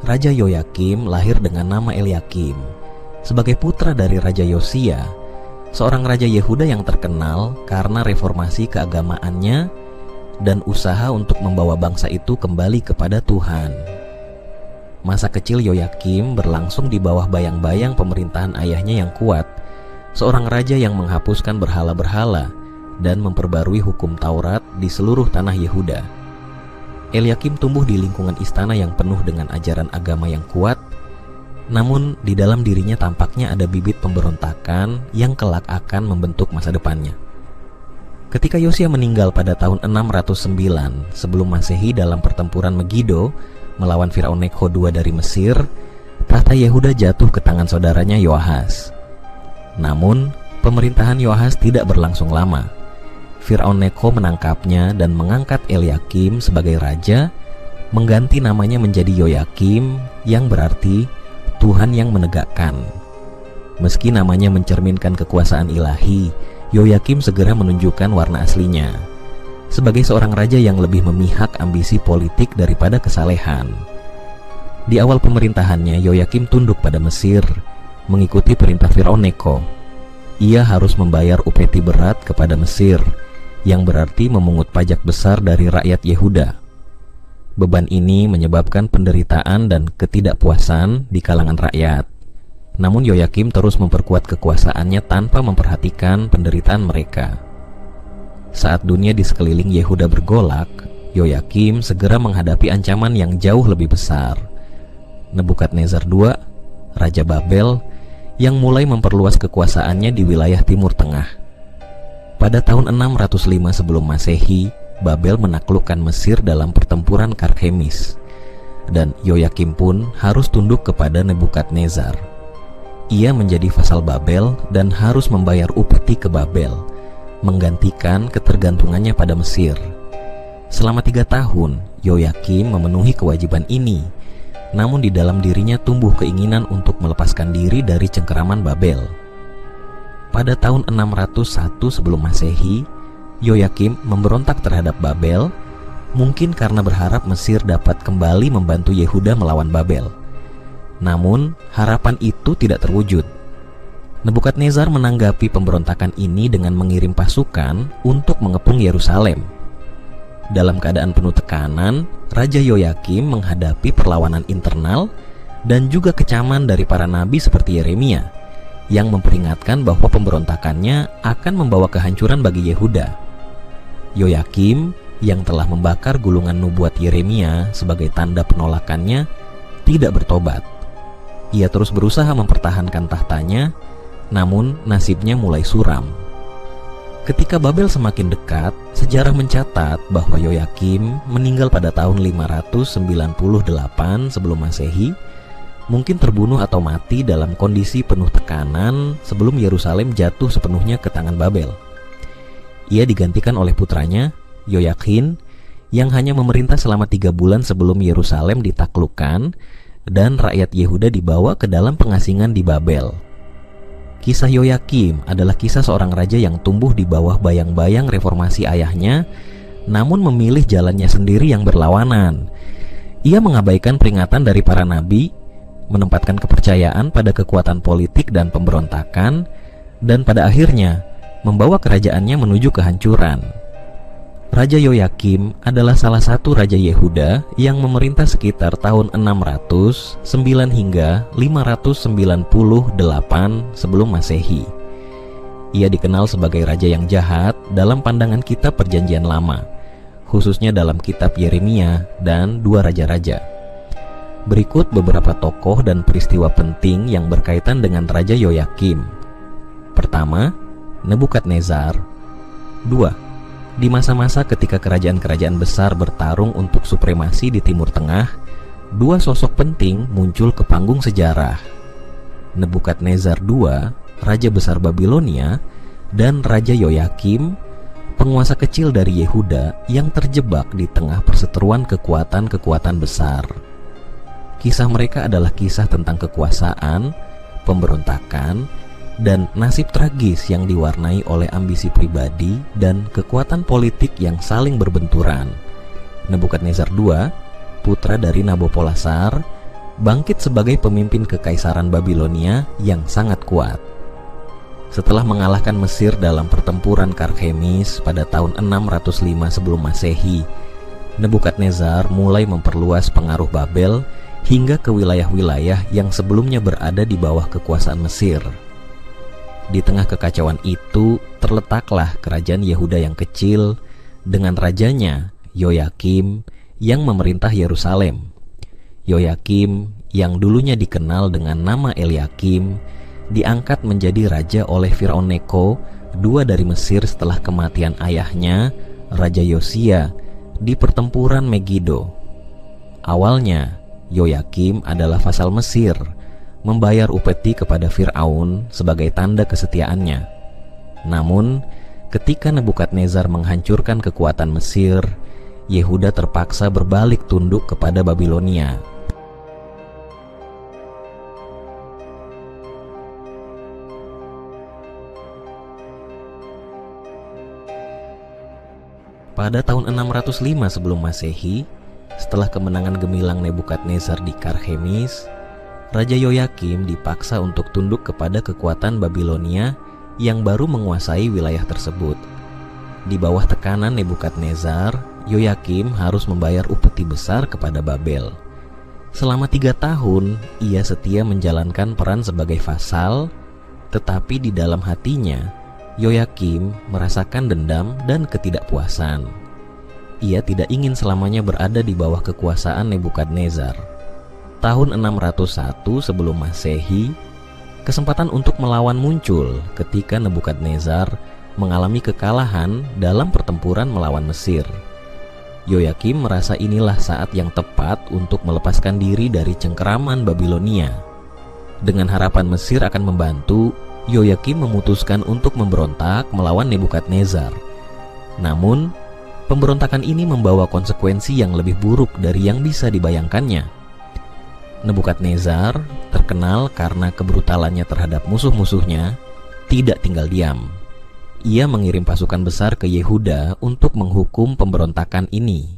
Raja Yoyakim lahir dengan nama Elyakim sebagai putra dari Raja Yosia, seorang raja Yehuda yang terkenal karena reformasi keagamaannya dan usaha untuk membawa bangsa itu kembali kepada Tuhan. Masa kecil Yoyakim berlangsung di bawah bayang-bayang pemerintahan ayahnya yang kuat, seorang raja yang menghapuskan berhala-berhala dan memperbarui hukum Taurat di seluruh tanah Yehuda. Elyakim tumbuh di lingkungan istana yang penuh dengan ajaran agama yang kuat, namun di dalam dirinya tampaknya ada bibit pemberontakan yang kelak akan membentuk masa depannya. Ketika Yosia meninggal pada tahun 609 sebelum Masehi dalam pertempuran Megido melawan Firaun Nekho II dari Mesir, tahta Yehuda jatuh ke tangan saudaranya Yoahas. Namun, pemerintahan Yoahas tidak berlangsung lama. Firaun Nekho menangkapnya dan mengangkat Elyakim sebagai raja, mengganti namanya menjadi Yoyakim yang berarti Tuhan yang menegakkan. Meski namanya mencerminkan kekuasaan ilahi, Yoyakim segera menunjukkan warna aslinya sebagai seorang raja yang lebih memihak ambisi politik daripada kesalehan. Di awal pemerintahannya, Yoyakim tunduk pada Mesir, mengikuti perintah Firaun Nekho. Ia harus membayar upeti berat kepada Mesir, yang berarti memungut pajak besar dari rakyat Yehuda. Beban ini menyebabkan penderitaan dan ketidakpuasan di kalangan rakyat. Namun Yoyakim terus memperkuat kekuasaannya tanpa memperhatikan penderitaan mereka. Saat dunia di sekeliling Yehuda bergolak, Yoyakim segera menghadapi ancaman yang jauh lebih besar. Nebukadnezar II, Raja Babel, yang mulai memperluas kekuasaannya di wilayah Timur Tengah. Pada tahun 605 sebelum Masehi, Babel menaklukkan Mesir dalam pertempuran Karkemis, dan Yoyakim pun harus tunduk kepada Nebukadnezar. Ia menjadi vasal Babel dan harus membayar upeti ke Babel, menggantikan ketergantungannya pada Mesir. Selama 3 tahun, Yoyakim memenuhi kewajiban ini, namun di dalam dirinya tumbuh keinginan untuk melepaskan diri dari cengkeraman Babel. Pada tahun 601 sebelum Masehi, Yoyakim memberontak terhadap Babel, mungkin karena berharap Mesir dapat kembali membantu Yehuda melawan Babel. Namun, harapan itu tidak terwujud. Nebukadnezar menanggapi pemberontakan ini dengan mengirim pasukan untuk mengepung Yerusalem. Dalam keadaan penuh tekanan, Raja Yoyakim menghadapi perlawanan internal dan juga kecaman dari para nabi seperti Yeremia, yang memperingatkan bahwa pemberontakannya akan membawa kehancuran bagi Yehuda. Yoyakim, yang telah membakar gulungan nubuat Yeremia sebagai tanda penolakannya, tidak bertobat. Ia terus berusaha mempertahankan tahtanya, namun nasibnya mulai suram. Ketika Babel semakin dekat, sejarah mencatat bahwa Yoyakim meninggal pada tahun 598 sebelum Masehi, mungkin terbunuh atau mati dalam kondisi penuh tekanan sebelum Yerusalem jatuh sepenuhnya ke tangan Babel. Ia digantikan oleh putranya, Yoyakhin, yang hanya memerintah selama 3 bulan sebelum Yerusalem ditaklukkan dan rakyat Yehuda dibawa ke dalam pengasingan di Babel. Kisah Yoyakim adalah kisah seorang raja yang tumbuh di bawah bayang-bayang reformasi ayahnya, namun memilih jalannya sendiri yang berlawanan. Ia mengabaikan peringatan dari para nabi, menempatkan kepercayaan pada kekuatan politik dan pemberontakan, dan pada akhirnya membawa kerajaannya menuju kehancuran. Raja Yoyakim adalah salah satu raja Yehuda yang memerintah sekitar tahun 609 hingga 598 sebelum Masehi. Ia dikenal sebagai raja yang jahat dalam pandangan kitab Perjanjian Lama, khususnya dalam kitab Yeremia dan 2 Raja-Raja. Berikut beberapa tokoh dan peristiwa penting yang berkaitan dengan Raja Yoyakim. Pertama, Nebukadnezar. 2. Di masa-masa ketika kerajaan-kerajaan besar bertarung untuk supremasi di Timur Tengah, 2 sosok penting muncul ke panggung sejarah. Nebukadnezar II, Raja Besar Babilonia, dan Raja Yoyakim, penguasa kecil dari Yehuda yang terjebak di tengah perseteruan kekuatan-kekuatan besar. Kisah mereka adalah kisah tentang kekuasaan, pemberontakan, dan nasib tragis yang diwarnai oleh ambisi pribadi dan kekuatan politik yang saling berbenturan. Nebukadnezar II, putra dari Nabopolassar, bangkit sebagai pemimpin kekaisaran Babilonia yang sangat kuat. Setelah mengalahkan Mesir dalam pertempuran Karkemis pada tahun 605 sebelum Masehi, Nebukadnezar mulai memperluas pengaruh Babel hingga ke wilayah-wilayah yang sebelumnya berada di bawah kekuasaan Mesir. Di tengah kekacauan itu terletaklah kerajaan Yehuda yang kecil dengan rajanya Yoyakim yang memerintah Yerusalem. Yoyakim yang dulunya dikenal dengan nama Eliakim diangkat menjadi raja oleh Firaun Neko II dari Mesir setelah kematian ayahnya, Raja Yosia, di pertempuran Megido. Awalnya, Yoyakim adalah vasal Mesir, membayar upeti kepada Firaun sebagai tanda kesetiaannya. Namun, ketika Nebukadnezar menghancurkan kekuatan Mesir, Yehuda terpaksa berbalik tunduk kepada Babilonia. Pada tahun 605 sebelum Masehi, setelah kemenangan gemilang Nebukadnezar di Karkemis, Raja Yoyakim dipaksa untuk tunduk kepada kekuatan Babilonia yang baru menguasai wilayah tersebut. Di bawah tekanan Nebukadnezar, Yoyakim harus membayar upeti besar kepada Babel. Selama 3 tahun, ia setia menjalankan peran sebagai vasal, tetapi di dalam hatinya, Yoyakim merasakan dendam dan ketidakpuasan. Ia tidak ingin selamanya berada di bawah kekuasaan Nebukadnezar. Tahun 601 sebelum Masehi, kesempatan untuk melawan muncul ketika Nebukadnezar mengalami kekalahan dalam pertempuran melawan Mesir. Yoyakim merasa inilah saat yang tepat untuk melepaskan diri dari cengkeraman Babilonia. Dengan harapan Mesir akan membantu, Yoyakim memutuskan untuk memberontak melawan Nebukadnezar. Namun, pemberontakan ini membawa konsekuensi yang lebih buruk dari yang bisa dibayangkannya. Nebukadnezar terkenal karena kebrutalannya terhadap musuh-musuhnya tidak tinggal diam. Ia mengirim pasukan besar ke Yehuda untuk menghukum pemberontakan ini.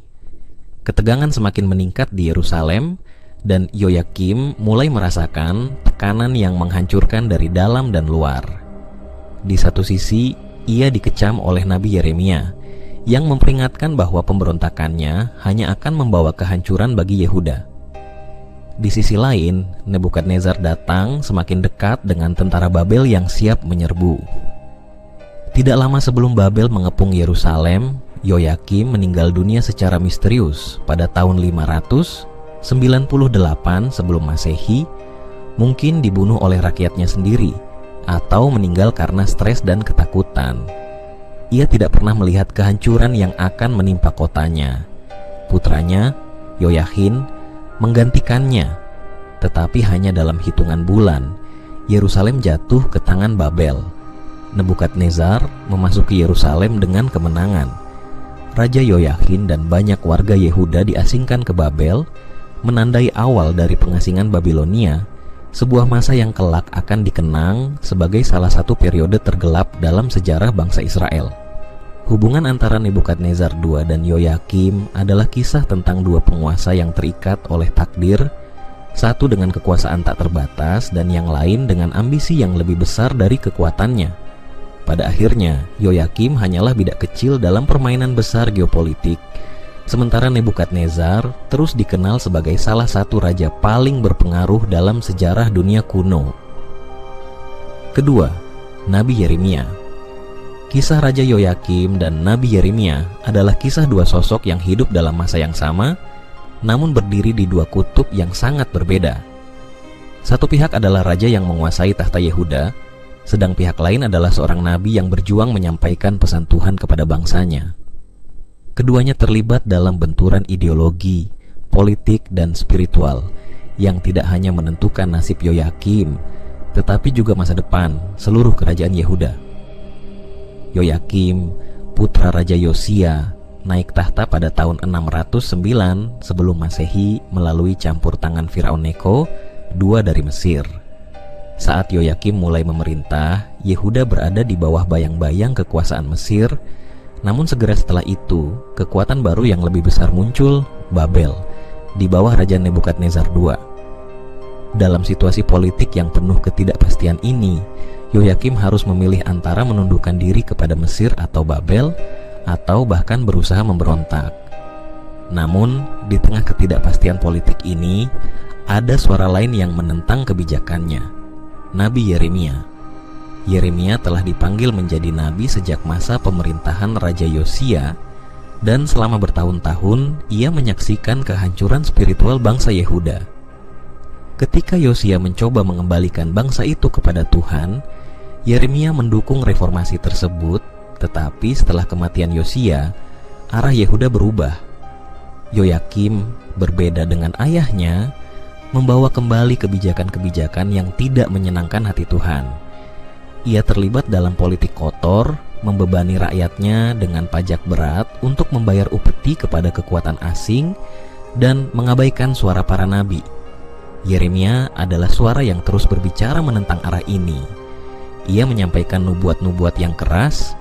Ketegangan semakin meningkat di Yerusalem, dan Yoyakim mulai merasakan tekanan yang menghancurkan dari dalam dan luar. Di satu sisi, ia dikecam oleh Nabi Yeremia yang memperingatkan bahwa pemberontakannya hanya akan membawa kehancuran bagi Yehuda. Di sisi lain, Nebukadnezar datang semakin dekat dengan tentara Babel yang siap menyerbu. Tidak lama sebelum Babel mengepung Yerusalem, Yoyakim meninggal dunia secara misterius pada tahun 598 sebelum Masehi, mungkin dibunuh oleh rakyatnya sendiri atau meninggal karena stres dan ketakutan. Ia tidak pernah melihat kehancuran yang akan menimpa kotanya. Putranya, Yoyakin, menggantikannya, tetapi hanya dalam hitungan bulan, Yerusalem jatuh ke tangan Babel. Nebukadnezar memasuki Yerusalem dengan kemenangan. Raja Yoyakin dan banyak warga Yehuda diasingkan ke Babel, menandai awal dari pengasingan Babilonia, sebuah masa yang kelak akan dikenang sebagai salah satu periode tergelap dalam sejarah bangsa Israel. Hubungan antara Nebukadnezar II dan Yoyakim adalah kisah tentang dua penguasa yang terikat oleh takdir, satu dengan kekuasaan tak terbatas dan yang lain dengan ambisi yang lebih besar dari kekuatannya. Pada akhirnya, Yoyakim hanyalah bidak kecil dalam permainan besar geopolitik, sementara Nebukadnezar terus dikenal sebagai salah satu raja paling berpengaruh dalam sejarah dunia kuno. Kedua, Nabi Yeremia. Kisah Raja Yoyakim dan Nabi Yeremia adalah kisah dua sosok yang hidup dalam masa yang sama, namun berdiri di dua kutub yang sangat berbeda. Satu pihak adalah raja yang menguasai tahta Yehuda, sedang pihak lain adalah seorang nabi yang berjuang menyampaikan pesan Tuhan kepada bangsanya. Keduanya terlibat dalam benturan ideologi, politik, dan spiritual yang tidak hanya menentukan nasib Yoyakim, tetapi juga masa depan seluruh kerajaan Yehuda. Yoyakim, putra Raja Yosia, naik tahta pada tahun 609 sebelum Masehi melalui campur tangan Firaun Neko II dari Mesir. Saat Yoyakim mulai memerintah, Yehuda berada di bawah bayang-bayang kekuasaan Mesir. Namun segera setelah itu, kekuatan baru yang lebih besar muncul, Babel, di bawah Raja Nebukadnezar II. Dalam situasi politik yang penuh ketidakpastian ini, Yoyakim harus memilih antara menundukkan diri kepada Mesir atau Babel, atau bahkan berusaha memberontak. Namun, di tengah ketidakpastian politik ini, ada suara lain yang menentang kebijakannya, Nabi Yeremia. Yeremia telah dipanggil menjadi nabi sejak masa pemerintahan Raja Yosia, dan selama bertahun-tahun ia menyaksikan kehancuran spiritual bangsa Yehuda. Ketika Yosia mencoba mengembalikan bangsa itu kepada Tuhan, Yeremia mendukung reformasi tersebut, tetapi setelah kematian Yosia, arah Yehuda berubah. Yoyakim, berbeda dengan ayahnya, membawa kembali kebijakan-kebijakan yang tidak menyenangkan hati Tuhan. Ia terlibat dalam politik kotor, membebani rakyatnya dengan pajak berat untuk membayar upeti kepada kekuatan asing, dan mengabaikan suara para nabi. Yeremia adalah suara yang terus berbicara menentang arah ini. Ia menyampaikan nubuat-nubuat yang keras,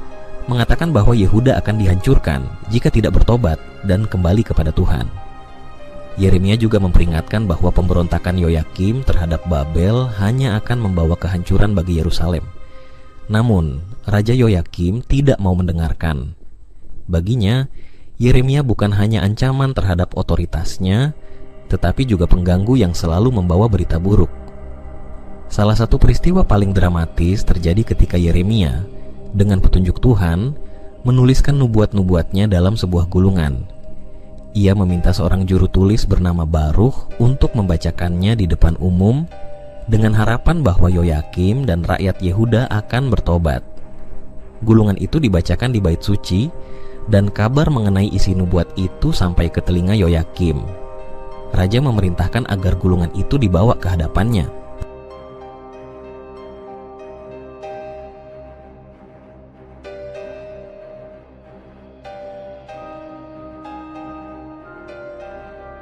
mengatakan bahwa Yehuda akan dihancurkan jika tidak bertobat dan kembali kepada Tuhan. Yeremia juga memperingatkan bahwa pemberontakan Yoyakim terhadap Babel hanya akan membawa kehancuran bagi Yerusalem. Namun, Raja Yoyakim tidak mau mendengarkan. Baginya, Yeremia bukan hanya ancaman terhadap otoritasnya, tetapi juga pengganggu yang selalu membawa berita buruk. Salah satu peristiwa paling dramatis terjadi ketika Yeremia, dengan petunjuk Tuhan, menuliskan nubuat-nubuatnya dalam sebuah gulungan. Ia meminta seorang juru tulis bernama Baruch untuk membacakannya di depan umum, dengan harapan bahwa Yoyakim dan rakyat Yehuda akan bertobat. Gulungan itu dibacakan di bait suci, dan kabar mengenai isi nubuat itu sampai ke telinga Yoyakim. Raja memerintahkan agar gulungan itu dibawa ke hadapannya.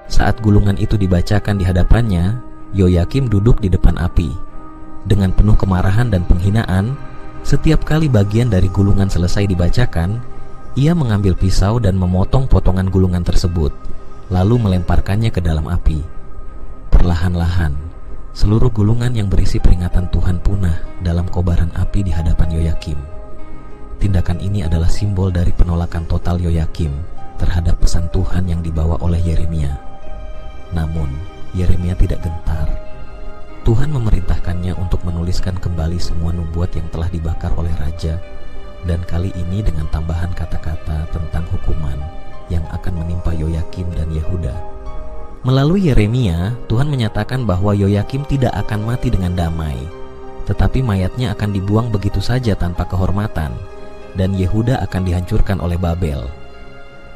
Saat gulungan itu dibacakan di hadapannya, Yoyakim duduk di depan api. Dengan penuh kemarahan dan penghinaan, setiap kali bagian dari gulungan selesai dibacakan, ia mengambil pisau dan memotong potongan gulungan tersebut, lalu melemparkannya ke dalam api. Perlahan-lahan, seluruh gulungan yang berisi peringatan Tuhan punah dalam kobaran api di hadapan Yoyakim. Tindakan ini adalah simbol dari penolakan total Yoyakim terhadap pesan Tuhan yang dibawa oleh Yeremia. Namun, Yeremia tidak gentar. Tuhan memerintahkannya untuk menuliskan kembali semua nubuat yang telah dibakar oleh raja, dan kali ini dengan tambahan kata-kata tentang hukuman yang akan menimpa Yoyakim dan Yehuda. Melalui Yeremia, Tuhan menyatakan bahwa Yoyakim tidak akan mati dengan damai, tetapi mayatnya akan dibuang begitu saja tanpa kehormatan, dan Yehuda akan dihancurkan oleh Babel.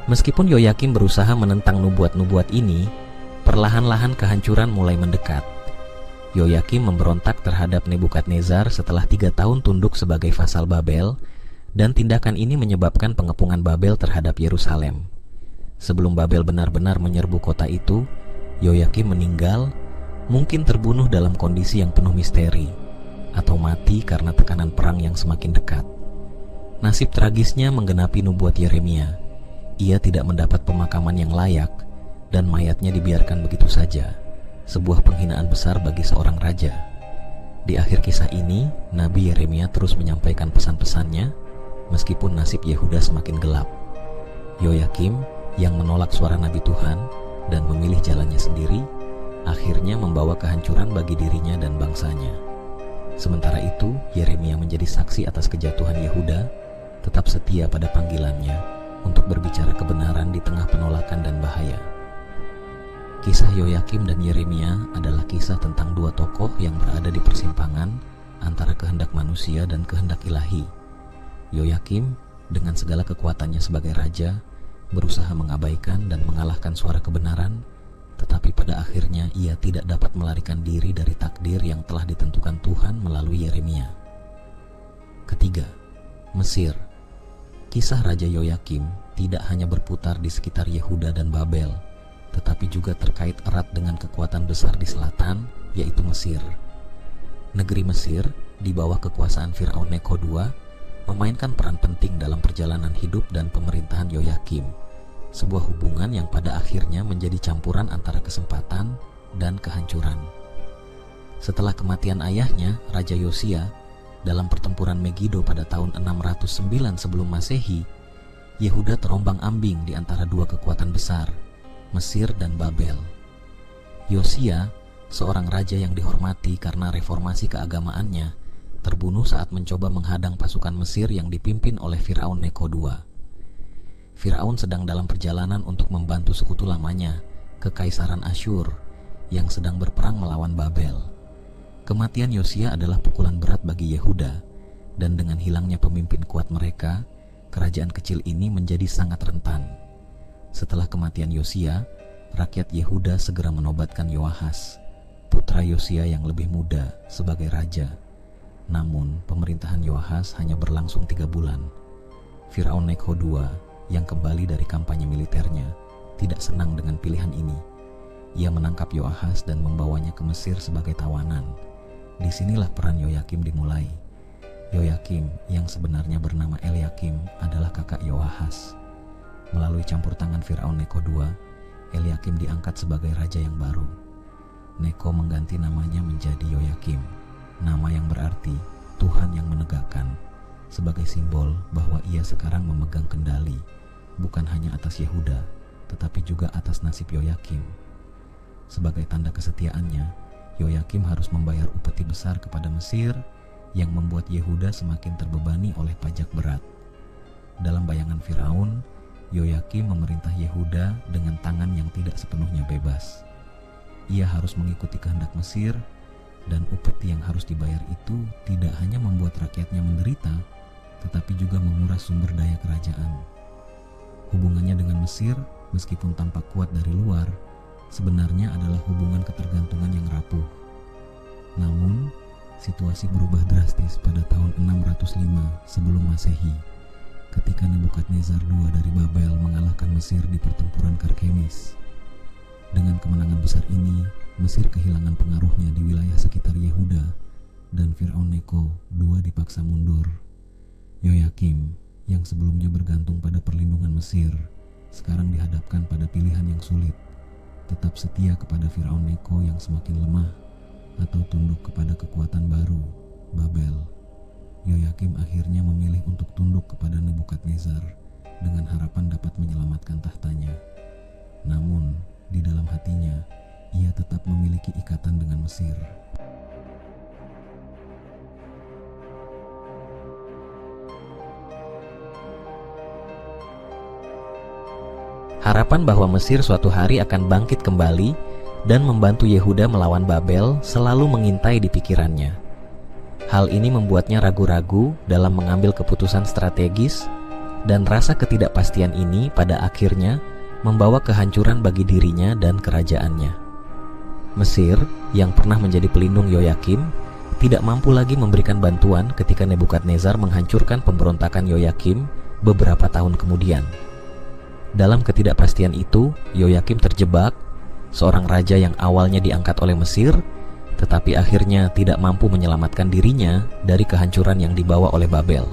Meskipun Yoyakim berusaha menentang nubuat-nubuat ini, perlahan-lahan kehancuran mulai mendekat. Yoyakim memberontak terhadap Nebukadnezar setelah 3 tahun tunduk sebagai vasal Babel, dan tindakan ini menyebabkan pengepungan Babel terhadap Yerusalem. Sebelum Babel benar-benar menyerbu kota itu, Yoyakim meninggal, mungkin terbunuh dalam kondisi yang penuh misteri, atau mati karena tekanan perang yang semakin dekat. Nasib tragisnya menggenapi nubuat Yeremia. Ia tidak mendapat pemakaman yang layak, dan mayatnya dibiarkan begitu saja. Sebuah penghinaan besar bagi seorang raja. Di akhir kisah ini, Nabi Yeremia terus menyampaikan pesan-pesannya, meskipun nasib Yehuda semakin gelap. Yoyakim, yang menolak suara Nabi Tuhan dan memilih jalannya sendiri, akhirnya membawa kehancuran bagi dirinya dan bangsanya. Sementara itu, Yeremia menjadi saksi atas kejatuhan Yehuda, tetap setia pada panggilannya untuk berbicara kebenaran di tengah penolakan dan bahaya. Kisah Yoyakim dan Yeremia adalah kisah tentang 2 tokoh yang berada di persimpangan antara kehendak manusia dan kehendak ilahi. Yoyakim, dengan segala kekuatannya sebagai raja, berusaha mengabaikan dan mengalahkan suara kebenaran, tetapi pada akhirnya ia tidak dapat melarikan diri dari takdir yang telah ditentukan Tuhan melalui Yeremia. Ketiga, Mesir. Kisah Raja Yoyakim tidak hanya berputar di sekitar Yehuda dan Babel, tetapi juga terkait erat dengan kekuatan besar di selatan, yaitu Mesir. Negeri Mesir, di bawah kekuasaan Firaun Neko II, memainkan peran penting dalam perjalanan hidup dan pemerintahan Yoyakim, sebuah hubungan yang pada akhirnya menjadi campuran antara kesempatan dan kehancuran. Setelah kematian ayahnya, Raja Yosia, dalam pertempuran Megido pada tahun 609 sebelum Masehi, Yehuda terombang-ambing di antara dua kekuatan besar, Mesir dan Babel. Yosia, seorang raja yang dihormati karena reformasi keagamaannya, terbunuh saat mencoba menghadang pasukan Mesir yang dipimpin oleh Firaun Neko II. Firaun sedang dalam perjalanan untuk membantu sekutu lamanya, Kekaisaran Asyur, yang sedang berperang melawan Babel. Kematian Yosia adalah pukulan berat bagi Yehuda, dan dengan hilangnya pemimpin kuat mereka, kerajaan kecil ini menjadi sangat rentan. Setelah kematian Yosia, rakyat Yehuda segera menobatkan Yoahas, putra Yosia yang lebih muda, sebagai raja. Namun, pemerintahan Yoahas hanya berlangsung 3 bulan. Firaun Neko II, yang kembali dari kampanye militernya, tidak senang dengan pilihan ini. Ia menangkap Yoahas dan membawanya ke Mesir sebagai tawanan. Disinilah peran Yoyakim dimulai. Yoyakim, yang sebenarnya bernama Eliakim, adalah kakak Yoahas. Melalui campur tangan Firaun Neko II, Eliakim diangkat sebagai raja yang baru. Neko mengganti namanya menjadi Yoyakim, nama yang berarti Tuhan yang menegakkan, sebagai simbol bahwa ia sekarang memegang kendali, bukan hanya atas Yehuda, tetapi juga atas nasib Yoyakim. Sebagai tanda kesetiaannya, Yoyakim harus membayar upeti besar kepada Mesir, yang membuat Yehuda semakin terbebani oleh pajak berat. Dalam bayangan Firaun, Yoyakim memerintah Yehuda dengan tangan yang tidak sepenuhnya bebas. Ia harus mengikuti kehendak Mesir, dan upeti yang harus dibayar itu tidak hanya membuat rakyatnya menderita, tetapi juga menguras sumber daya kerajaan. Hubungannya dengan Mesir, meskipun tampak kuat dari luar, sebenarnya adalah hubungan ketergantungan yang rapuh. Namun, situasi berubah drastis pada tahun 605 sebelum Masehi, ketika Nebukadnezar II dari Babel mengalahkan Mesir di pertempuran Karkemis. Dengan kemenangan besar ini, Mesir kehilangan pengaruhnya di wilayah sekitar Yehuda, dan Firaun Neko II dipaksa mundur. Yoyakim, yang sebelumnya bergantung pada perlindungan Mesir, sekarang dihadapkan pada pilihan yang sulit: tetap setia kepada Firaun Neko yang semakin lemah, atau tunduk kepada kekuatan baru, Babel. Yoyakim akhirnya memilih untuk tunduk kepada Nebukadnezar dengan harapan dapat menyelamatkan tahtanya. Namun, di dalam hatinya, ia tetap memiliki ikatan dengan Mesir. Harapan bahwa Mesir suatu hari akan bangkit kembali dan membantu Yehuda melawan Babel selalu mengintai di pikirannya. Hal ini membuatnya ragu-ragu dalam mengambil keputusan strategis, dan rasa ketidakpastian ini pada akhirnya membawa kehancuran bagi dirinya dan kerajaannya. Mesir, yang pernah menjadi pelindung Yoyakim, tidak mampu lagi memberikan bantuan ketika Nebukadnezar menghancurkan pemberontakan Yoyakim beberapa tahun kemudian. Dalam ketidakpastian itu, Yoyakim terjebak, seorang raja yang awalnya diangkat oleh Mesir, tetapi akhirnya tidak mampu menyelamatkan dirinya dari kehancuran yang dibawa oleh Babel.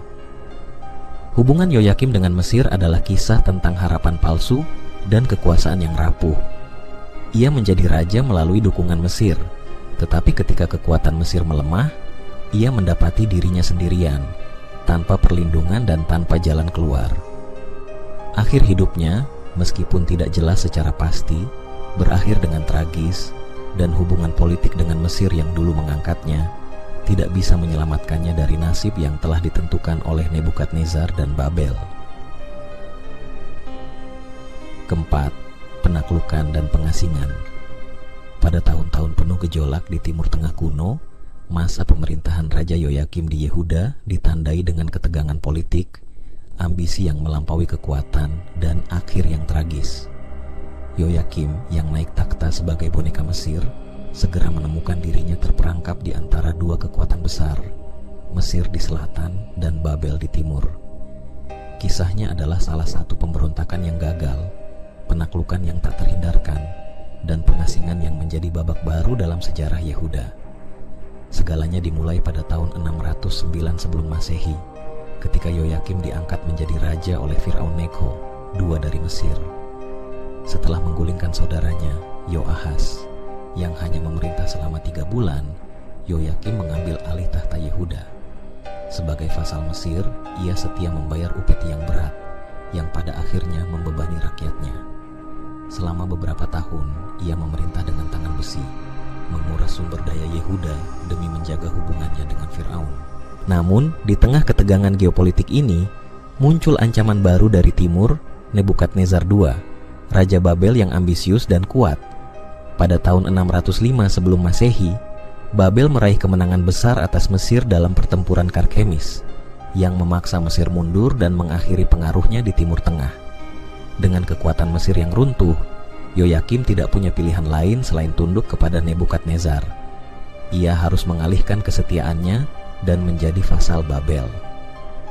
Hubungan Yoyakim dengan Mesir adalah kisah tentang harapan palsu dan kekuasaan yang rapuh. Ia menjadi raja melalui dukungan Mesir, tetapi ketika kekuatan Mesir melemah, ia mendapati dirinya sendirian, tanpa perlindungan dan tanpa jalan keluar. Akhir hidupnya, meskipun tidak jelas secara pasti, berakhir dengan tragis, dan hubungan politik dengan Mesir yang dulu mengangkatnya tidak bisa menyelamatkannya dari nasib yang telah ditentukan oleh Nebukadnezar dan Babel. Keempat, penaklukan dan pengasingan. Pada tahun-tahun penuh gejolak di Timur Tengah kuno, masa pemerintahan Raja Yoyakim di Yehuda ditandai dengan ketegangan politik, ambisi yang melampaui kekuatan, dan akhir yang tragis. Yoyakim yang naik takhta sebagai boneka Mesir segera menemukan dirinya terperangkap di antara dua kekuatan besar, Mesir di selatan dan Babel di timur. Kisahnya adalah salah satu pemberontakan yang gagal, penaklukan yang tak terhindarkan, dan pengasingan yang menjadi babak baru dalam sejarah Yehuda. Segalanya dimulai pada tahun 609 sebelum Masehi, ketika Yoyakim diangkat menjadi raja oleh Firaun Neko II dari Mesir. Setelah menggulingkan saudaranya, Yoahas, yang hanya memerintah selama 3 bulan, Yoyakim mengambil alih tahta Yehuda. Sebagai vasal Mesir, ia setia membayar upeti yang berat, yang pada akhirnya membebani rakyatnya. Selama beberapa tahun, ia memerintah dengan tangan besi, menguras sumber daya Yehuda demi menjaga hubungannya dengan Firaun. Namun, di tengah ketegangan geopolitik ini, muncul ancaman baru dari timur, Nebukadnezar II, Raja Babel yang ambisius dan kuat. Pada tahun 605 sebelum Masehi, Babel meraih kemenangan besar atas Mesir dalam pertempuran Karkemis, yang memaksa Mesir mundur dan mengakhiri pengaruhnya di Timur Tengah. Dengan kekuatan Mesir yang runtuh, Yoyakim tidak punya pilihan lain selain tunduk kepada Nebukadnezar. Ia harus mengalihkan kesetiaannya dan menjadi vasal Babel.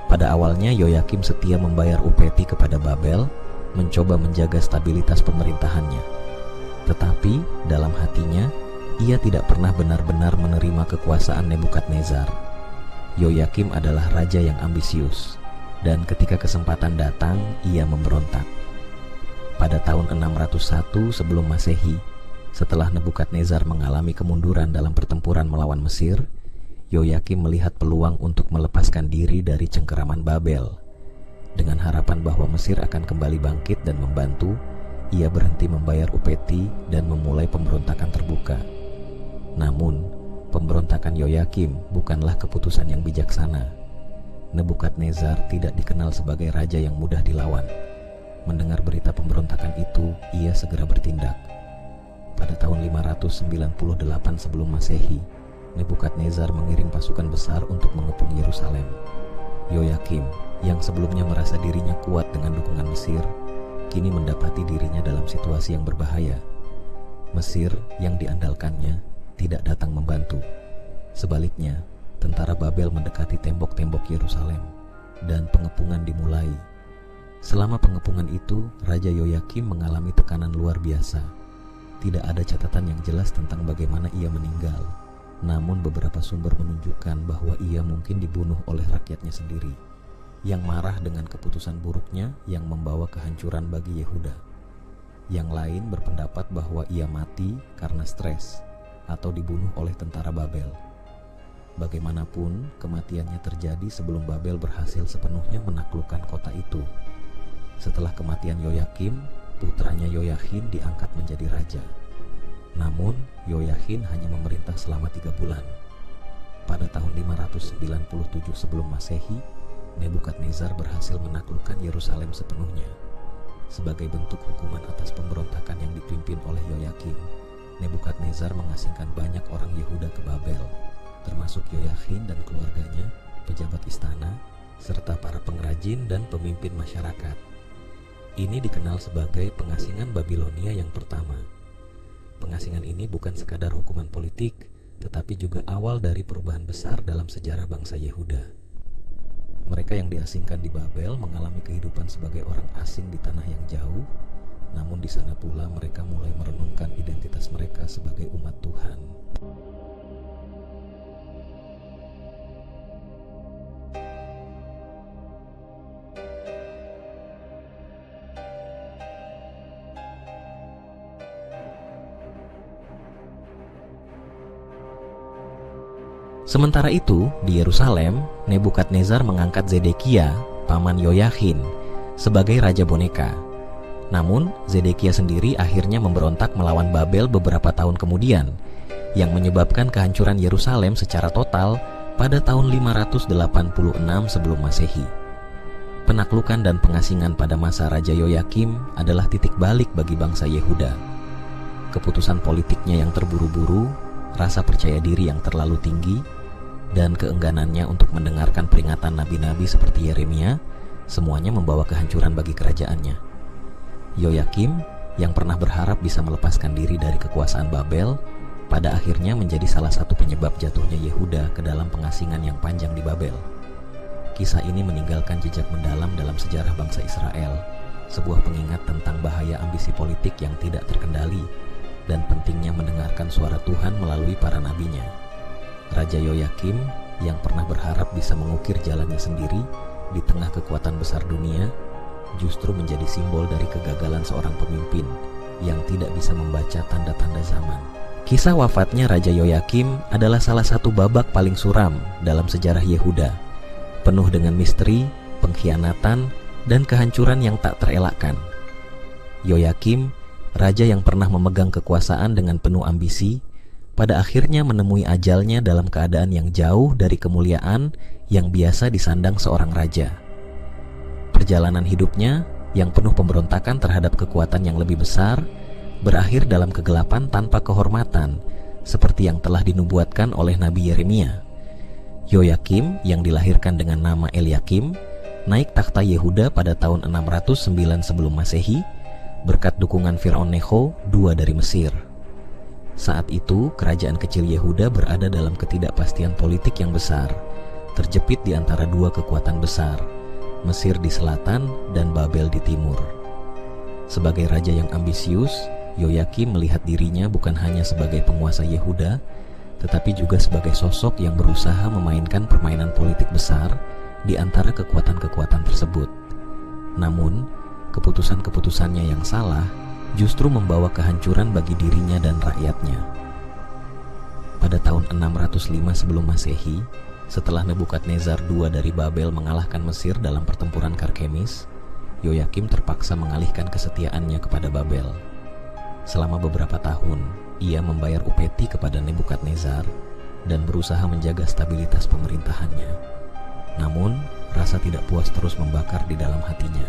Pada awalnya Yoyakim setia membayar upeti kepada Babel, mencoba menjaga stabilitas pemerintahannya. Tetapi dalam hatinya, ia tidak pernah benar-benar menerima kekuasaan Nebukadnezar. Yoyakim adalah raja yang ambisius, dan ketika kesempatan datang, ia memberontak. Pada tahun 601 sebelum Masehi, setelah Nebukadnezar mengalami kemunduran dalam pertempuran melawan Mesir, Yoyakim melihat peluang untuk melepaskan diri dari cengkeraman Babel. Dengan harapan bahwa Mesir akan kembali bangkit dan membantu, ia berhenti membayar upeti dan memulai pemberontakan terbuka. Namun, pemberontakan Yoyakim bukanlah keputusan yang bijaksana. Nebukadnezar tidak dikenal sebagai raja yang mudah dilawan. Mendengar berita pemberontakan itu, ia segera bertindak. Pada tahun 598 sebelum Masehi, Nebukadnezar mengirim pasukan besar untuk mengepung Yerusalem. Yoyakim, yang sebelumnya merasa dirinya kuat dengan dukungan Mesir, kini mendapati dirinya dalam situasi yang berbahaya. Mesir yang diandalkannya tidak datang membantu. Sebaliknya, tentara Babel mendekati tembok-tembok Yerusalem, dan pengepungan dimulai. Selama pengepungan itu, Raja Yoyakim mengalami tekanan luar biasa. Tidak ada catatan yang jelas tentang bagaimana ia meninggal. Namun beberapa sumber menunjukkan bahwa ia mungkin dibunuh oleh rakyatnya sendiri, yang marah dengan keputusan buruknya yang membawa kehancuran bagi Yehuda. Yang lain berpendapat bahwa ia mati karena stres atau dibunuh oleh tentara Babel. Bagaimanapun, kematiannya terjadi sebelum Babel berhasil sepenuhnya menaklukkan kota itu. Setelah kematian Yoyakim, putranya Yoyakhin diangkat menjadi raja. Namun, Yoyakhin hanya memerintah selama 3 bulan. Pada tahun 597 sebelum Masehi, Nebukadnezar berhasil menaklukkan Yerusalem sepenuhnya. Sebagai bentuk hukuman atas pemberontakan yang dipimpin oleh Yoyakim, Nebukadnezar mengasingkan banyak orang Yehuda ke Babel, termasuk Yoyakhin dan keluarganya, pejabat istana, serta para pengrajin dan pemimpin masyarakat. Ini dikenal sebagai pengasingan Babilonia yang pertama. Pengasingan ini bukan sekadar hukuman politik, tetapi juga awal dari perubahan besar dalam sejarah bangsa Yehuda. Mereka yang diasingkan di Babel mengalami kehidupan sebagai orang asing di tanah yang jauh, namun di sana pula mereka mulai merenungkan identitas mereka sebagai umat Tuhan. Sementara itu, di Yerusalem, Nebukadnezar mengangkat Zedekia, paman Yoyakhin, sebagai raja boneka. Namun, Zedekia sendiri akhirnya memberontak melawan Babel beberapa tahun kemudian, yang menyebabkan kehancuran Yerusalem secara total pada tahun 586 sebelum Masehi. Penaklukan dan pengasingan pada masa Raja Yoyakim adalah titik balik bagi bangsa Yehuda. Keputusan politiknya yang terburu-buru, rasa percaya diri yang terlalu tinggi, dan keengganannya untuk mendengarkan peringatan nabi-nabi seperti Yeremia, semuanya membawa kehancuran bagi kerajaannya. Yoyakim, yang pernah berharap bisa melepaskan diri dari kekuasaan Babel, pada akhirnya menjadi salah satu penyebab jatuhnya Yehuda ke dalam pengasingan yang panjang di Babel. Kisah ini meninggalkan jejak mendalam dalam sejarah bangsa Israel, sebuah pengingat tentang bahaya ambisi politik yang tidak terkendali, dan pentingnya mendengarkan suara Tuhan melalui para nabinya. Raja Yoyakim, yang pernah berharap bisa mengukir jalannya sendiri di tengah kekuatan besar dunia, justru menjadi simbol dari kegagalan seorang pemimpin yang tidak bisa membaca tanda-tanda zaman. Kisah wafatnya Raja Yoyakim adalah salah satu babak paling suram dalam sejarah Yehuda, penuh dengan misteri, pengkhianatan, dan kehancuran yang tak terelakkan. Yoyakim, raja yang pernah memegang kekuasaan dengan penuh ambisi, pada akhirnya menemui ajalnya dalam keadaan yang jauh dari kemuliaan yang biasa disandang seorang raja. Perjalanan hidupnya yang penuh pemberontakan terhadap kekuatan yang lebih besar berakhir dalam kegelapan tanpa kehormatan, seperti yang telah dinubuatkan oleh Nabi Yeremia. Yoyakim yang dilahirkan dengan nama Eliakim naik takhta Yehuda pada tahun 609 sebelum Masehi berkat dukungan Firaun Necho II dari Mesir. Saat itu, kerajaan kecil Yehuda berada dalam ketidakpastian politik yang besar, terjepit di antara dua kekuatan besar, Mesir di selatan dan Babel di timur. Sebagai raja yang ambisius, Yoyakim melihat dirinya bukan hanya sebagai penguasa Yehuda, tetapi juga sebagai sosok yang berusaha memainkan permainan politik besar di antara kekuatan-kekuatan tersebut. Namun, keputusan-keputusannya yang salah justru membawa kehancuran bagi dirinya dan rakyatnya. Pada tahun 605 sebelum Masehi, setelah Nebukadnezar II dari Babel mengalahkan Mesir dalam pertempuran Karkemis, Yoyakim terpaksa mengalihkan kesetiaannya kepada Babel. Selama beberapa tahun, ia membayar upeti kepada Nebukadnezar dan berusaha menjaga stabilitas pemerintahannya. Namun, rasa tidak puas terus membakar di dalam hatinya.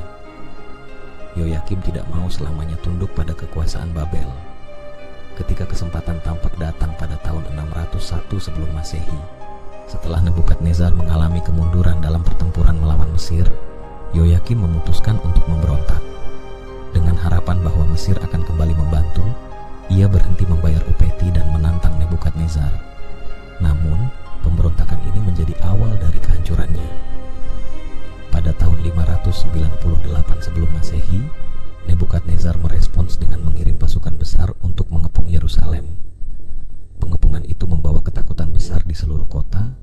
Yoyakim tidak mau selamanya tunduk pada kekuasaan Babel. Ketika kesempatan tampak datang pada tahun 601 sebelum Masehi, setelah Nebukadnezar mengalami kemunduran dalam pertempuran melawan Mesir, Yoyakim memutuskan untuk memberontak. Dengan harapan bahwa Mesir akan kembali membantu, ia berhenti membayar upeti dan menantang Nebukadnezar. Namun, pemberontakan ini menjadi awal dari kehancurannya. Pada tahun 598 sebelum Masehi, Nebukadnezar merespons dengan mengirim pasukan besar untuk mengepung Yerusalem. Pengepungan itu membawa ketakutan besar di seluruh kota,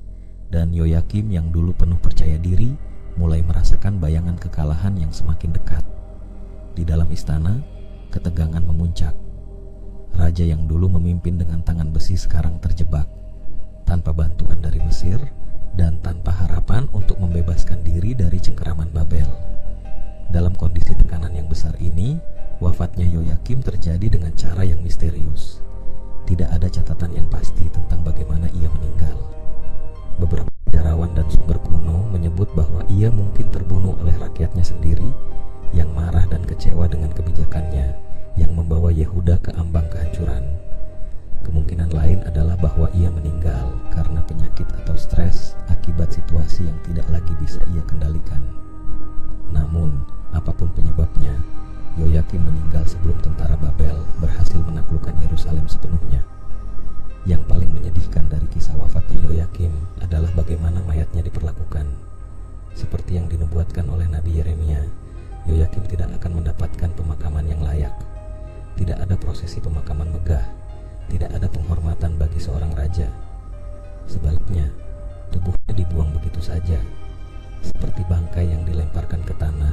dan Yoyakim yang dulu penuh percaya diri mulai merasakan bayangan kekalahan yang semakin dekat. Di dalam istana, ketegangan memuncak. Raja yang dulu memimpin dengan tangan besi sekarang terjebak, tanpa bantuan dari Mesir dan tanpa harapan untuk membebaskan diri dari cengkeraman Babel. Dalam kondisi tekanan yang besar ini, wafatnya Yoyakim terjadi dengan cara yang misterius. Tidak ada catatan yang pasti tentang bagaimana ia meninggal. Beberapa sejarawan dan sumber kuno menyebut bahwa ia mungkin terbunuh oleh rakyatnya sendiri yang marah dan kecewa dengan kebijakannya yang membawa Yehuda ke ambang kehancuran. Kemungkinan lain adalah bahwa ia meninggal karena penyakit atau stres akibat situasi yang tidak lagi bisa ia kendalikan. Namun, apapun penyebabnya, Yoyakim meninggal sebelum tentara Babel berhasil menaklukkan Yerusalem sepenuhnya. Yang paling menyedihkan dari kisah wafatnya Yoyakim adalah bagaimana mayatnya diperlakukan. Seperti yang dinubuatkan oleh Nabi Yeremia, Yoyakim tidak akan mendapatkan pemakaman yang layak. Tidak ada prosesi pemakaman megah, tidak ada penghormatan bagi seorang raja. Sebaliknya, tubuhnya dibuang begitu saja. Seperti bangkai yang dilemparkan ke tanah,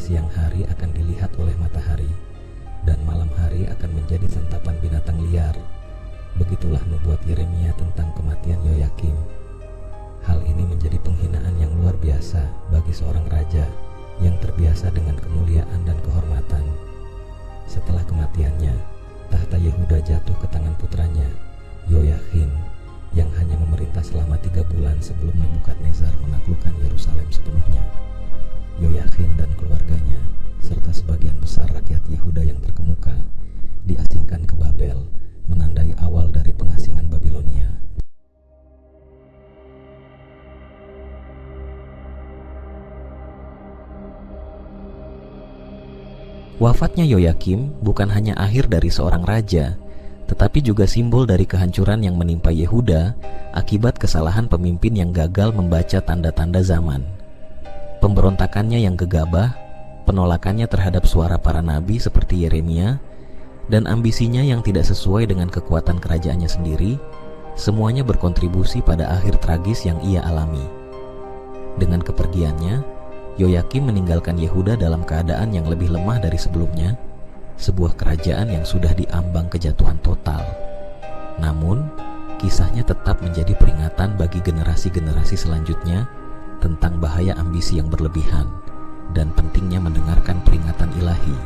siang hari akan dilihat oleh matahari, dan malam hari akan menjadi santapan binatang liar. Begitulah nubuat Yeremia tentang kematian Yoyakim. Hal ini menjadi penghinaan yang luar biasa bagi seorang raja yang terbiasa dengan kemuliaan dan kehormatan. Setelah kematiannya, tahta Yehuda jatuh ke tangan putranya, Yoyakim, yang hanya memerintah selama 3 bulan sebelum Nebukadnezar menaklukkan Yerusalem sepenuhnya. Yoyakim dan keluarganya, serta sebagian besar rakyat Yehuda yang terkemuka, diasingkan ke Babel, menandai awal dari pengasingan Babilonia. Wafatnya Yoyakim bukan hanya akhir dari seorang raja, tetapi juga simbol dari kehancuran yang menimpa Yehuda akibat kesalahan pemimpin yang gagal membaca tanda-tanda zaman. Pemberontakannya yang gegabah, penolakannya terhadap suara para nabi seperti Yeremia, dan ambisinya yang tidak sesuai dengan kekuatan kerajaannya sendiri, semuanya berkontribusi pada akhir tragis yang ia alami. Dengan kepergiannya, Yoyakim meninggalkan Yehuda dalam keadaan yang lebih lemah dari sebelumnya, sebuah kerajaan yang sudah diambang kejatuhan total. Namun, kisahnya tetap menjadi peringatan bagi generasi-generasi selanjutnya tentang bahaya ambisi yang berlebihan dan pentingnya mendengarkan peringatan ilahi.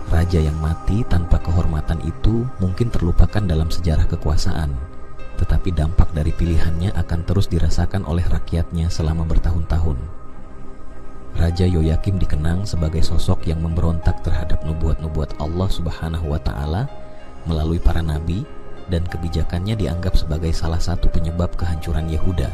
Raja yang mati tanpa kehormatan itu mungkin terlupakan dalam sejarah kekuasaan, tetapi dampak dari pilihannya akan terus dirasakan oleh rakyatnya selama bertahun-tahun. Raja Yoyakim dikenang sebagai sosok yang memberontak terhadap nubuat-nubuat Allah Subhanahu wa Ta'ala melalui para nabi, dan kebijakannya dianggap sebagai salah satu penyebab kehancuran Yehuda.